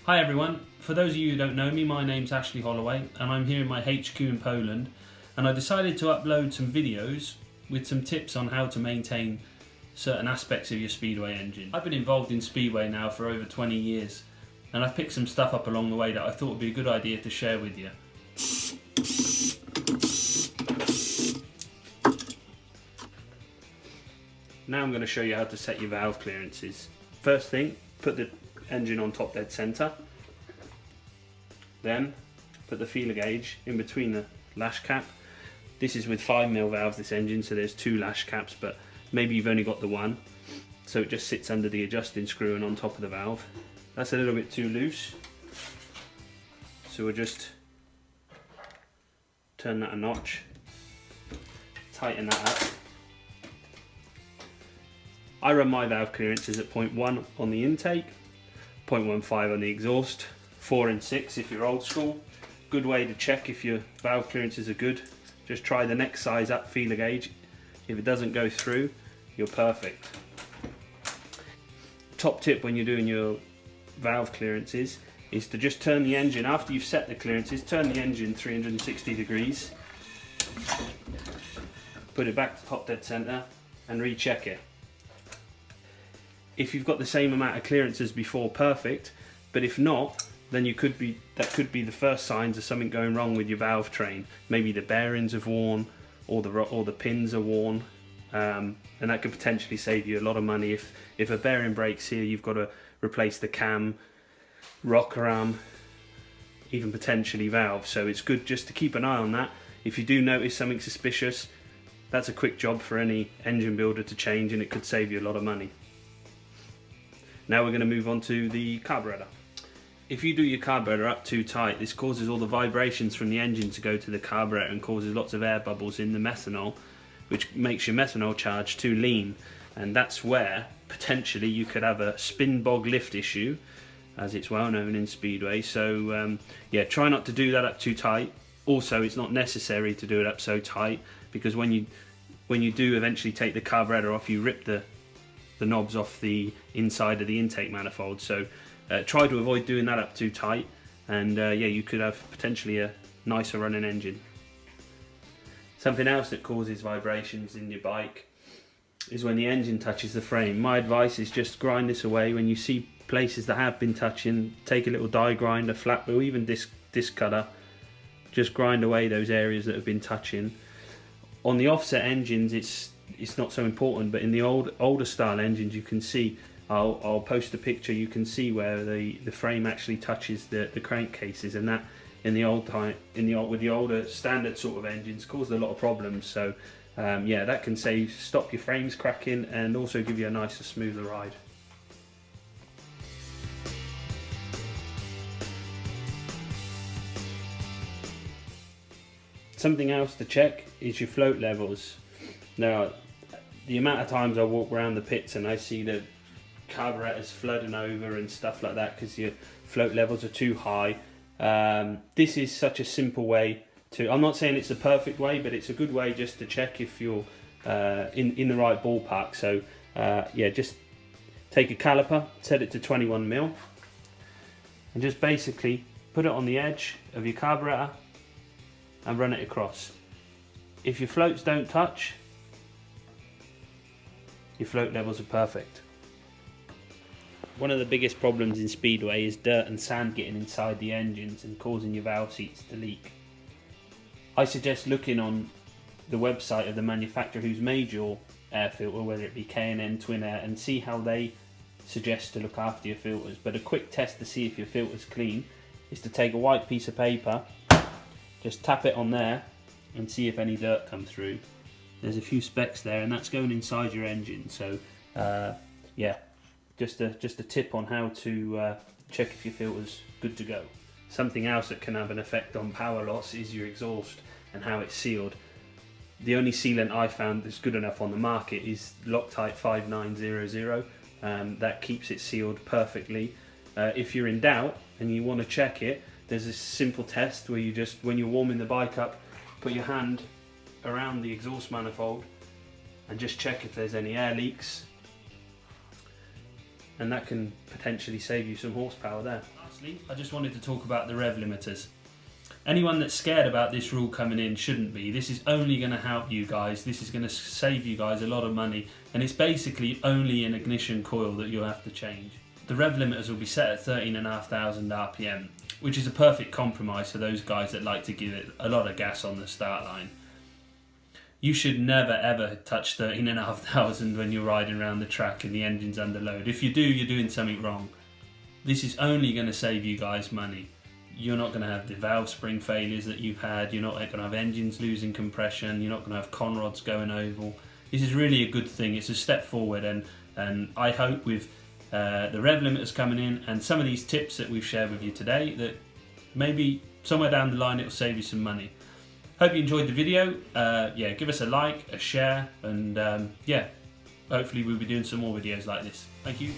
Hi everyone, for those of you who don't know me, my name's Ashley Holloway and I'm here in my HQ in Poland, and I decided to upload some videos with some tips on how to maintain certain aspects of your Speedway engine. I've been involved in Speedway now for over 20 years and I've picked some stuff up along the way that I thought would be a good idea to share with you. Now I'm going to show you how to set your valve clearances. First thing, put the engine on top dead centre, then put the feeler gauge in between the lash cap. This is with 5mm valves, this engine, so there's 2 lash caps, but maybe you've only got the one, so it just sits under the adjusting screw and on top of the valve. That's a little bit too loose, so we'll just turn that a notch, tighten that up. I run my valve clearances at 0.1 on the intake, 0.15 on the exhaust, 4 and 6 if you're old school. Good way to check if your valve clearances are good. Just try the next size up feeler gauge. If it doesn't go through, you're perfect. Top tip when you're doing your valve clearances is to just turn the engine, after you've set the clearances, turn the engine 360 degrees, put it back to top dead centre and recheck it. If you've got the same amount of clearance as before, perfect, but if not, then that could be the first signs of something going wrong with your valve train. Maybe the bearings have worn, or the pins are worn, and that could potentially save you a lot of money. If a bearing breaks here, you've got to replace the cam, rocker arm, even potentially valve. So it's good just to keep an eye on that. If you do notice something suspicious, that's a quick job for any engine builder to change, and it could save you a lot of money. Now we're going to move on to the carburetor. If you do your carburetor up too tight, this causes all the vibrations from the engine to go to the carburetor and causes lots of air bubbles in the methanol, which makes your methanol charge too lean, and that's where potentially you could have a spin bog lift issue, as it's well known in Speedway. So yeah, try not to do that up too tight. Also, it's not necessary to do it up so tight, because when you do eventually take the carburetor off, you rip the knobs off the inside of the intake manifold. So try to avoid doing that up too tight, and yeah, you could have potentially a nicer running engine. Something else that causes vibrations in your bike is when the engine touches the frame. My advice is just grind this away. When you see places that have been touching, take a little die grinder, flat wheel, even disc cutter, just grind away those areas that have been touching. On the offset engines, it's not so important, but in the older style engines, you can see, I'll post a picture, you can see where the frame actually touches the crankcases, and that with the older standard sort of engines caused a lot of problems. So yeah, that can stop your frames cracking and also give you a nicer, smoother ride. Something else to check is your float levels. Now, the amount of times I walk around the pits and I see the carburetors flooding over and stuff like that because your float levels are too high. This is such a simple way to, I'm not saying it's the perfect way, but it's a good way just to check if you're in the right ballpark. So yeah, just take a caliper, set it to 21mm, and just basically put it on the edge of your carburetor and run it across. If your floats don't touch, your float levels are perfect. One of the biggest problems in Speedway is dirt and sand getting inside the engines and causing your valve seats to leak. I suggest looking on the website of the manufacturer who's made your air filter, whether it be K&N, Twin Air, and see how they suggest to look after your filters. But a quick test to see if your filter's clean is to take a white piece of paper, just tap it on there and see if any dirt comes through. There's a few specks there, and that's going inside your engine. So yeah, just a tip on how to check if your filter's good to go. Something else that can have an effect on power loss is your exhaust and how it's sealed. The only sealant I found that's good enough on the market is Loctite 5900. That keeps it sealed perfectly. If you're in doubt and you want to check it, there's a simple test where you just, when you're warming the bike up, put your hand around the exhaust manifold and just check if there's any air leaks, and that can potentially save you some horsepower there. Lastly, I just wanted to talk about the rev limiters. Anyone that's scared about this rule coming in shouldn't be. This is only going to help you guys. This is going to save you guys a lot of money, and it's basically only an ignition coil that you'll have to change. The rev limiters will be set at 13,500 RPM, which is a perfect compromise for those guys that like to give it a lot of gas on the start line. You should never ever touch 13,500 when you're riding around the track and the engine's under load. If you do, you're doing something wrong. This is only going to save you guys money. You're not going to have the valve spring failures that you've had. You're not going to have engines losing compression. You're not going to have conrods going oval. This is really a good thing. It's a step forward, and I hope with the rev limiters coming in and some of these tips that we've shared with you today, that maybe somewhere down the line it'll save you some money. Hope you enjoyed the video. Yeah, give us a like, a share, and yeah, hopefully we'll be doing some more videos like this. Thank you.